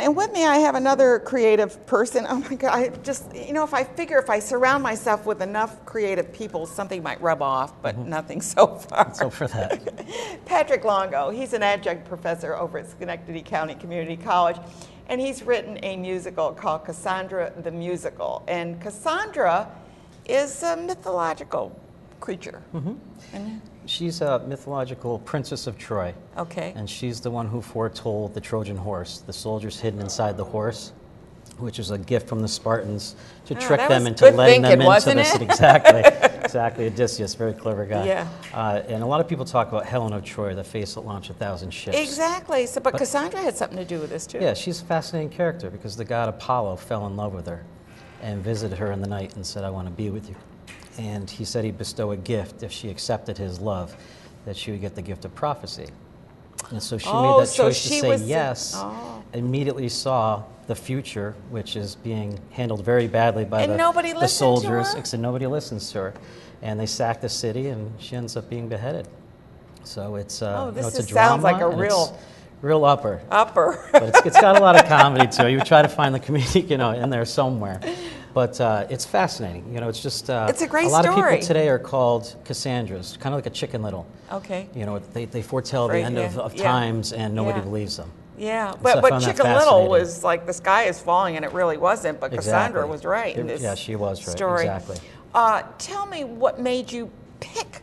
And with me, I have another creative person. Oh my God, I just, if I surround myself with enough creative people, something might rub off, but nothing so far. Let's hope for that. Patrick Longo, he's an adjunct professor over at Schenectady County Community College, and he's written a musical called Cassandra the Musical. And Cassandra is a mythological creature. She's a mythological princess of Troy. Okay. And she's the one who foretold the Trojan horse, the soldiers hidden inside the horse, which is a gift from the Spartans to trick them into letting them into the city. Exactly. Odysseus, very clever guy. Yeah. And a lot of people talk about Helen of Troy, the face that launched 1,000 ships. Exactly. So, but Cassandra had something to do with this too. Yeah, she's a fascinating character because the god Apollo fell in love with her and visited her in the night and said, "I want to be with you." And he said he'd bestow a gift if she accepted his love, that she would get the gift of prophecy. And so she made that choice to say yes, immediately saw the future, which is being handled very badly by the soldiers. Except nobody listens to her. And they sack the city, and she ends up being beheaded. So it's, it's a drama. Sounds like a real upper. But it's got a lot of comedy to it. You try to find the comedic, in there somewhere. But it's fascinating. It's just it's a great lot story. Of people today are called Cassandras, kind of like a Chicken Little. Okay. They foretell the end of times, and nobody believes them. Yeah, but Chicken Little was like the sky is falling, and it really wasn't. But Cassandra was right in this. Yeah, she was right. Story. Exactly. Tell me what made you pick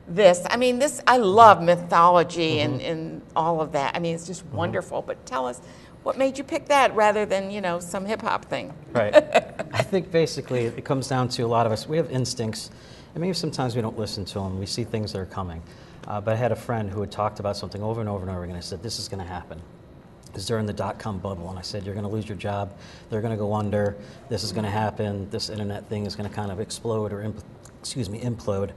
this. I mean, I love mythology and all of that. I mean, it's just wonderful. But tell us, what made you pick that rather than, some hip hop thing? Right. I think basically it comes down to a lot of us, we have instincts, and maybe sometimes we don't listen to them. We see things that are coming. But I had a friend who had talked about something over and over and over again. I said, this is going to happen. It was during the dot-com bubble, and I said, you're going to lose your job. They're going to go under. This is going to happen. This internet thing is going to kind of explode or, implode.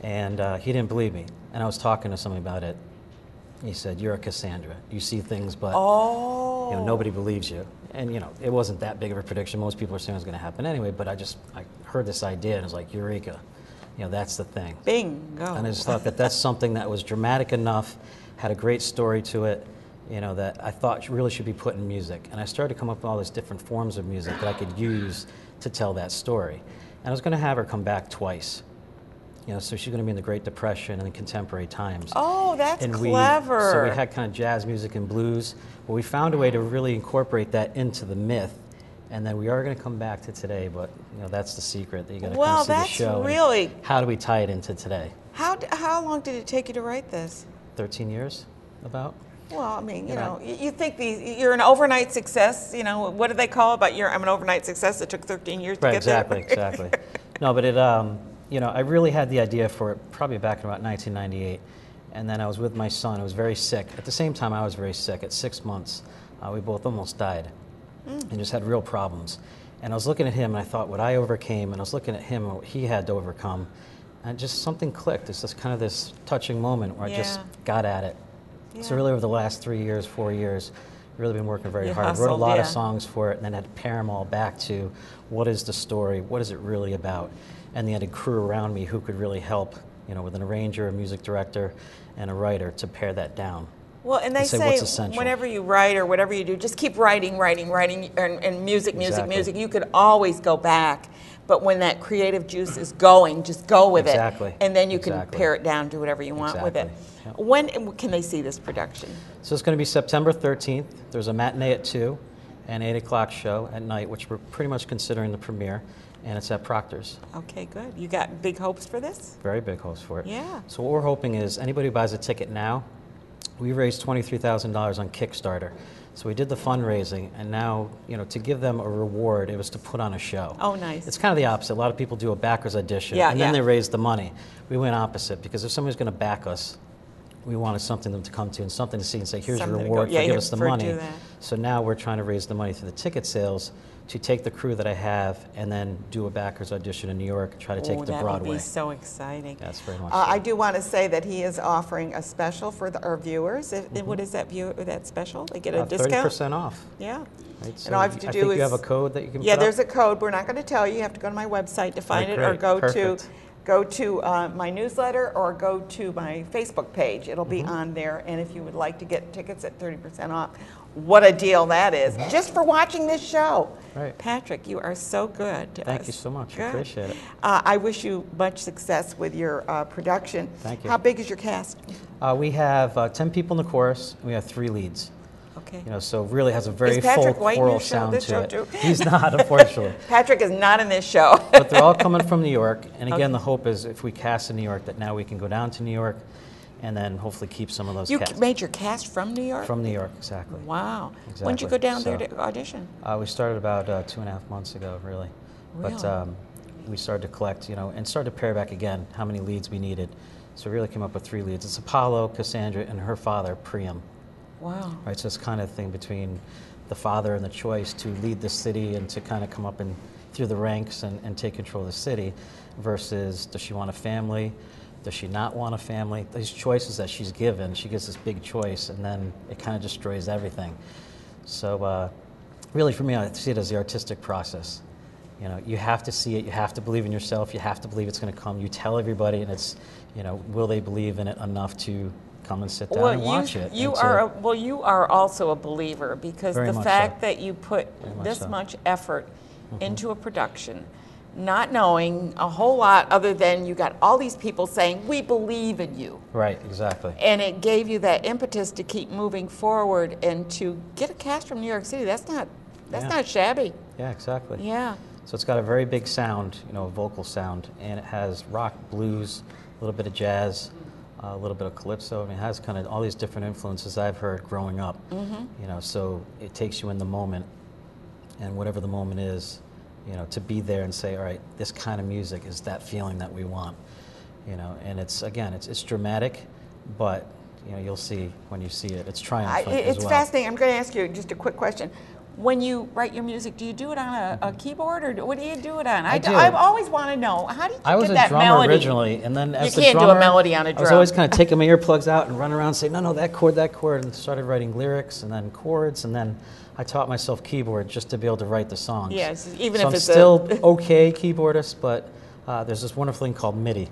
And he didn't believe me. And I was talking to somebody about it. He said, you're a Cassandra. You see things, but nobody believes you. And it wasn't that big of a prediction. Most people are saying it was going to happen anyway, but I heard this idea and it was like, eureka. That's the thing. Bingo. And I just thought that's something that was dramatic enough, had a great story to it, that I thought really should be put in music. And I started to come up with all these different forms of music that I could use to tell that story. And I was going to have her come back twice. So she's going to be in the Great Depression and the contemporary times. Oh, that's clever. So we had kind of jazz music and blues, but we found a way to really incorporate that into the myth. And then we are going to come back to today, but that's the secret, that you got to come see the show. Really. How do we tie it into today? How long did it take you to write this? 13 years, about. Well, I mean, you think you're an overnight success. What do they call it? But I'm an overnight success. It took 13 years to get there. Exactly. No, but it. I really had the idea for it probably back in about 1998, and then I was with my son. I was very sick. At the same time, I was very sick. At 6 months, we both almost died, and just had real problems. And I was looking at him, and I thought what I overcame, and I was looking at him and what he had to overcome, and just something clicked. It's just kind of this touching moment where I just got at it. Yeah. So really over the last 3 years, 4 years, really been working very hard. Hustled, wrote a lot of songs for it, and then had to pair them all back to what is the story, what is it really about? And they had a crew around me who could really help, with an arranger, a music director, and a writer to pare that down. Well, and they say whenever you write or whatever you do, just keep writing, and music. You could always go back. But when that creative juice is going, just go with it. And then you can pare it down, do whatever you want with it. Yep. When can they see this production? So it's going to be September 13th. There's a matinee at 2 and 8 o'clock show at night, which we're pretty much considering the premiere. And it's at Proctors. Okay, good. You got big hopes for this? Very big hopes for it. Yeah. So what we're hoping is anybody who buys a ticket now, we raised $23,000 on Kickstarter. So we did the fundraising, and now, to give them a reward, it was to put on a show. Oh, nice. It's kind of the opposite. A lot of people do a backers audition, and then they raise the money. We went opposite, because if somebody's going to back us, we wanted something to come to and something to see and say, here's your reward for give us the money. So now we're trying to raise the money through the ticket sales to take the crew that I have and then do a backers audition in New York, try to take it to Broadway. That would be so exciting. That's very much I do want to say that he is offering a special for our viewers. What is that special? They get a discount? 30% off. Yeah. Right, so and all you have to do is... you have a code that you can put there's a code. We're not going to tell you. You have to go to my website to find it, or go to go to my newsletter or go to my Facebook page. It'll be on there. And if you would like to get tickets at 30% off, what a deal that is, just for watching this show. Right. Patrick, you are so good to us. Thank you so much. I appreciate it. I wish you much success with your production. Thank you. How big is your cast? We have 10 people in the chorus, and we have 3 leads. Okay. You know, so it really has a very Patrick full White in choral your show, sound this to show it. too? He's not, unfortunately. Patrick is not in this show. But they're all coming from New York, and again, the hope is if we cast in New York, that now we can go down to New York, and then hopefully keep some of those You casts. made your cast from New York? From New York, exactly. Wow. Exactly. When did you go down there to audition? We started about 2.5 months ago, really. But we started to collect, you know, and started to pare back again how many leads we needed. So we really came up with 3 leads. It's Apollo, Cassandra, and her father, Priam. Wow. Right, so it's kind of thing between the father and the choice to lead the city and to kind of come up and through the ranks and take control of the city versus does she want a family? Does she not want a family? These choices that she's given, she gets this big choice and then it kind of destroys everything. So really for me, I see it as the artistic process. You know, you have to see it, you have to believe in yourself, you have to believe it's going to come. You tell everybody and it's, you know, will they believe in it enough to come and sit down and watch it? You are also a believer because the fact that you put this much effort into a production, not knowing a whole lot other than you got all these people saying, we believe in you. Right, exactly. And it gave you that impetus to keep moving forward and to get a cast from New York City. That's not shabby. Yeah, exactly. Yeah. So it's got a very big sound, you know, a vocal sound, and it has rock, blues, a little bit of jazz, a little bit of calypso. I mean, it has kind of all these different influences I've heard growing up. You know, so it takes you in the moment, and whatever the moment is, you know, to be there and say, all right, this kind of music is that feeling that we want. You know, and it's again, it's dramatic, but you know, you'll see when you see it. It's triumphant as well. It's fascinating. I'm going to ask you just a quick question. When you write your music, do you do it on a keyboard, or what do you do it on? I always want to know, how do you get that melody? I was a drummer originally, and then as you a can't drummer, do a melody on a drum. I was always kind of taking my earplugs out and running around saying, no, that chord, and started writing lyrics and then chords, and then I taught myself keyboard just to be able to write the songs. Yes, even so if I'm it's still okay keyboardist, but there's this wonderful thing called MIDI.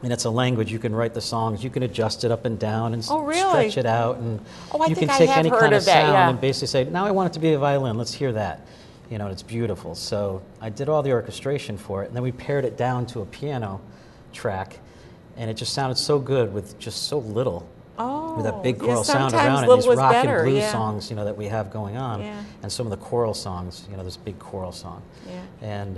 And it's a language. You can write the songs. You can adjust it up and down and stretch it out. And you can take any kind of sound and basically say, now I want it to be a violin. Let's hear that. You know, and it's beautiful. So I did all the orchestration for it. And then we pared it down to a piano track. And it just sounded so good with just so little. Oh, with that big choral sound around it. These rock and blues songs, you know, that we have going on. And some of the choral songs, you know, this big choral song. And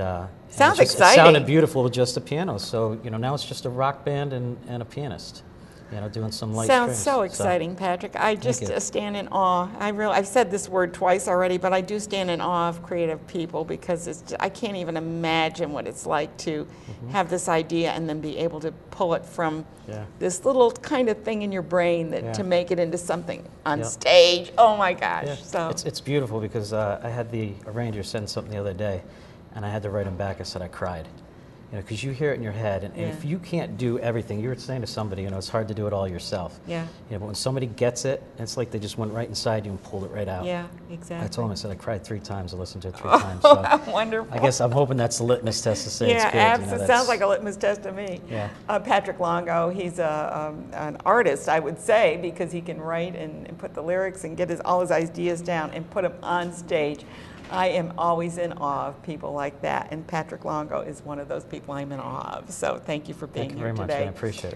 sounds exciting. It sounded beautiful with just a piano. So, you know, now it's just a rock band and a pianist, you know, doing some light Sounds strings. so exciting, Patrick. I just stand in awe. I've said this word twice already, but I do stand in awe of creative people because I can't even imagine what it's like to have this idea and then be able to pull it from this little kind of thing in your brain that to make it into something on stage. Oh my gosh! So it's beautiful because I had the arranger send something the other day, and I had to write him back. I said I cried. You know, because you hear it in your head, and if you can't do everything, you were saying to somebody, you know, it's hard to do it all yourself. Yeah. You know, but when somebody gets it, it's like they just went right inside you and pulled it right out. Yeah, exactly. I told him, I said, I cried 3 times. I listened to it 3 times. So wonderful. I guess I'm hoping that's the litmus test to say it's good. Yeah, absolutely. Sounds like a litmus test to me. Yeah. Patrick Longo, he's an artist, I would say, because he can write and put the lyrics and get all his ideas down and put them on stage. I am always in awe of people like that, and Patrick Longo is one of those people I'm in awe of. So thank you for being here today. Thank you very much. I appreciate it.